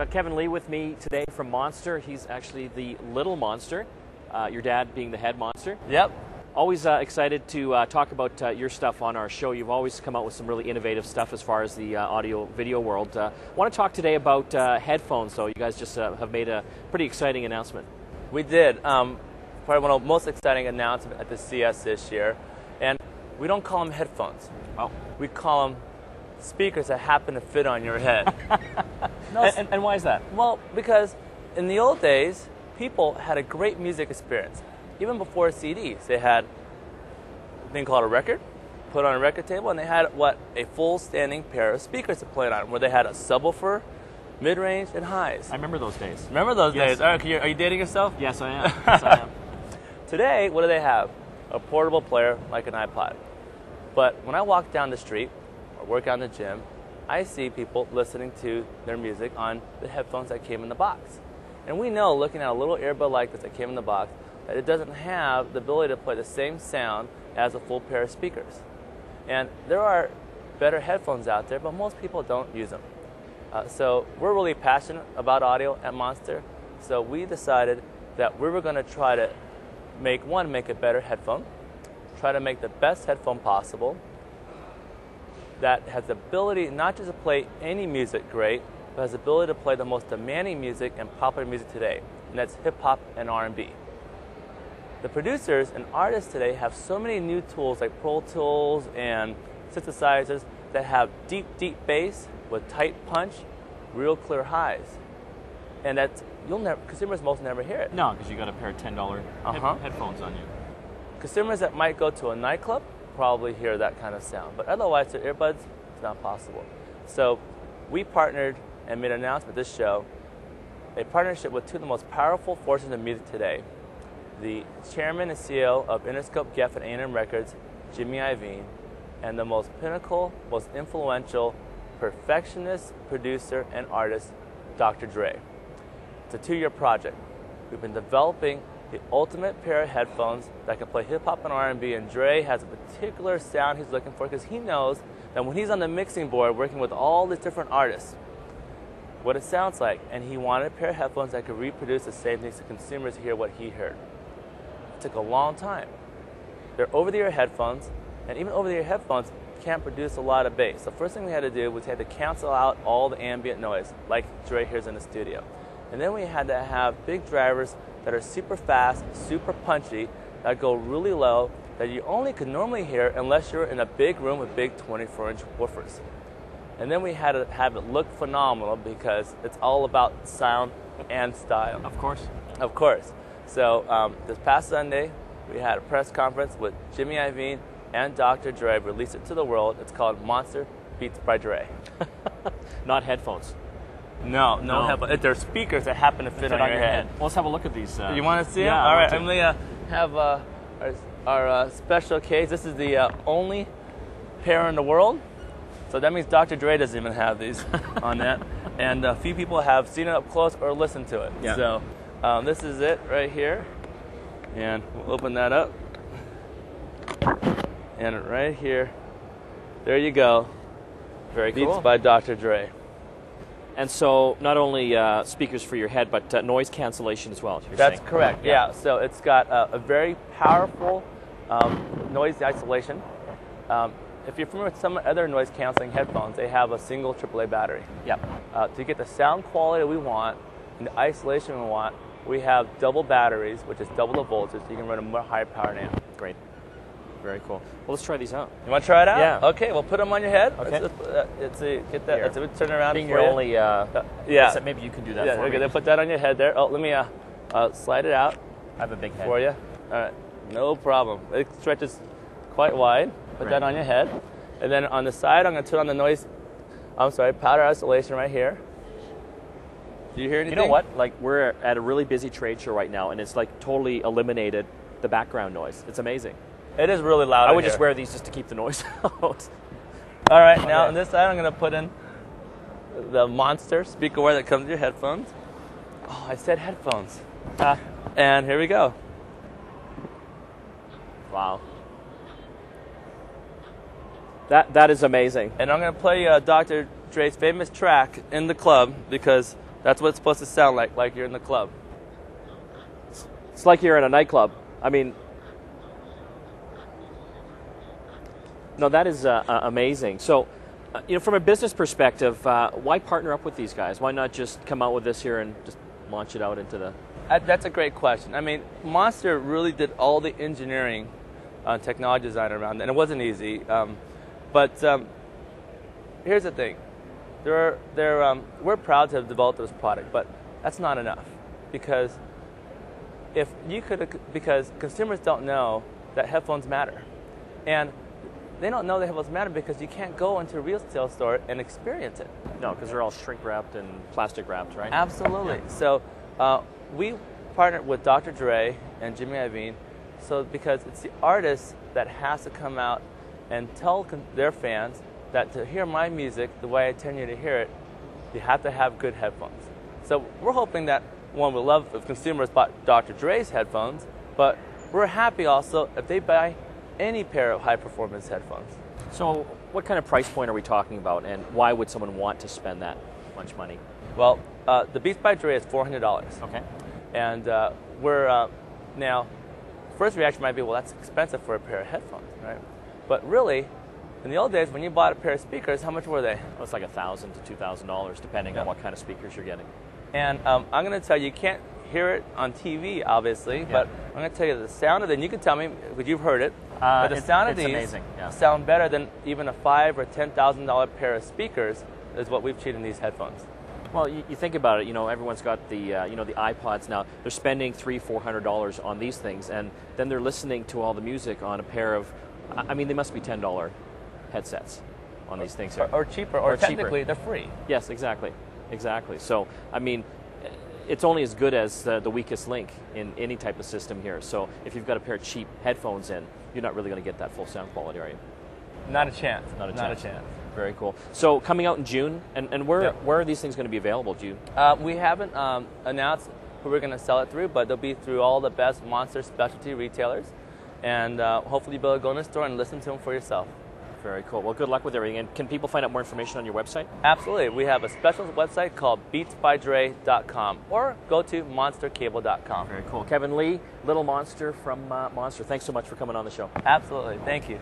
Got Kevin Lee with me today from Monster. He's actually the little monster, your dad being the head monster. Yep. Always excited to talk about your stuff on our show. You've always come out with some really innovative stuff as far as the audio-video world. Want to talk today about headphones, though. You guys just have made a pretty exciting announcement. We did. Probably one of the most exciting announcements at the CES this year. And we don't call them headphones. Oh. We call them speakers that happen to fit on your head. And why is that? Well, because in the old days, people had a great music experience. Even before CDs, they had a thing called a record, put on a record table, and they had a full standing pair of speakers to play it on, where they had a subwoofer, mid-range, and highs. I remember those days. Remember those Yes. days? All right, are you dating yourself? Yes, I am. Yes, I am. Today, what do they have? A portable player like an iPod. But when I walk down the street or work out in the gym, I see people listening to their music on the headphones that came in the box. And we know, looking at a little earbud like this that came in the box, that it doesn't have the ability to play the same sound as a full pair of speakers. And there are better headphones out there, but most people don't use them. So we're really passionate about audio at Monster. So we decided that we were going to try to make a better headphone, try to make the best headphone possible that has the ability not just to play any music great, but has the ability to play the most demanding music and popular music today, and that's hip-hop and R&B. The producers and artists today have so many new tools like Pro Tools and synthesizers that have deep, deep bass with tight punch, real clear highs. And that's, consumers most never hear it. No, because you got a pair of $10 headphones on you. Consumers that might go to a nightclub probably hear that kind of sound, but otherwise, their earbuds, it's not possible. So we partnered and made an announcement at this show, a partnership with two of the most powerful forces in music today, the chairman and CEO of Interscope Geffen and A&M Records, Jimmy Iovine, and the most pinnacle, most influential, perfectionist producer and artist, Dr. Dre. It's a 2-year project. We've been developing the ultimate pair of headphones that can play hip-hop and R&B, and Dre has a particular sound he's looking for because he knows that when he's on the mixing board working with all these different artists, what it sounds like, and he wanted a pair of headphones that could reproduce the same things so consumers hear what he heard. It took a long time. They're over-the-ear headphones, and even over-the-ear headphones can't produce a lot of bass. The first thing we had to do was we had to cancel out all the ambient noise, like Dre hears in the studio. And then we had to have big drivers that are super fast, super punchy, that go really low, that you only could normally hear unless you're in a big room with big 24-inch woofers. And then we had to have it look phenomenal because it's all about sound and style. Of course. Of course. So this past Sunday, we had a press conference with Jimmy Iovine and Dr. Dre, released it to the world. It's called Monster Beats by Dre. Not headphones. No headphones. They're speakers that happen to fit on your head. Well, let's have a look at these. You want to see them? Yeah, All right, I'm going to have our special case. This is the only pair in the world. So that means Dr. Dre doesn't even have these on that. And a few people have seen it up close or listened to it. Yeah. So this is it right here. And we'll open that up. And right here, there you go. Very cool. Beats by Dr. Dre. And so not only speakers for your head, but noise cancellation as well. That's correct, yeah. So it's got a very powerful noise isolation. If you're familiar with some other noise canceling headphones, they have a single AAA battery. Yep. To get the sound quality we want and the isolation we want, we have double batteries, which is double the voltage, so you can run a more high power amp. Great. Very cool. Well, let's try these out. You want to try it out? Yeah. Okay, we'll put them on your head. Okay. Get that. Let's turn around. Being for your you. only, yeah. maybe you can do that Yeah. for Okay. me. Then put that on your head there. Oh, let me slide it out. I have a big head. For you. All right. No problem. It stretches quite wide. Put that on your head, and then on the side, I'm going to turn on the powder isolation right here. Do you hear anything? You know what? Like, we're at a really busy trade show right now, and it's like totally eliminated the background noise. It's amazing. It is really loud. I would just wear these just to keep the noise out. All right, now on this side, I'm going to put in the Monster speakerware that comes with your headphones. Oh, I said headphones. And here we go. Wow. That is amazing. And I'm going to play Dr. Dre's famous track in the club because That's what it's supposed to sound like you're in the club. It's like you're in a nightclub. I mean, no, that is amazing. So, from a business perspective, why partner up with these guys? Why not just come out with this here and just launch it out into the... That's a great question. I mean, Monster really did all the engineering, technology design around it, and it wasn't easy. But here's the thing. We're proud to have developed this product, but that's not enough. Because because consumers don't know that headphones matter. And they don't know that headphones matter because you can't go into a retail store and experience it. No, because they're all shrink wrapped and plastic wrapped, right? Absolutely. Yeah. So we partnered with Dr. Dre and Jimmy Iovine, because it's the artist that has to come out and tell their fans that to hear my music the way I intend you to hear it, you have to have good headphones. So we're hoping that one will love if consumers bought Dr. Dre's headphones, but we're happy also if they buy any pair of high-performance headphones. So what kind of price point are we talking about, and why would someone want to spend that much money? Well, the Beats by Dre is $400. Okay. And we're now, first reaction might be, well, that's expensive for a pair of headphones, right? But really, in the old days, when you bought a pair of speakers, how much were they? Well, it's like $1,000 to $2,000, depending on what kind of speakers you're getting. And I'm going to tell you, you can't hear it on TV, obviously, but I'm going to tell you the sound of it, and you can tell me, because you've heard it, but the sound of these sound better than even a $5,000 or $10,000 pair of speakers is what we've achieved in these headphones. Well, you think about it, everyone's got the, the iPods now. They're spending $300-400 on these things, and then they're listening to all the music on a pair of, I mean, they must be $10 headsets on these things here. Or cheaper, or technically they're free. Yes, exactly. So, I mean, it's only as good as the weakest link in any type of system here. So if you've got a pair of cheap headphones in, you're not really going to get that full sound quality, are you? Not a chance. Not a chance. Very cool. So coming out in June, and where are these things going to be available, June? We haven't announced who we're going to sell it through, but they'll be through all the best Monster specialty retailers. And hopefully you'll be able to go in the store and listen to them for yourself. Very cool. Well, good luck with everything. And can people find out more information on your website? Absolutely. We have a special website called beatsbydre.com, or go to monstercable.com. Very cool. Kevin Lee, Little Monster from Monster. Thanks so much for coming on the show. Absolutely. Thank you.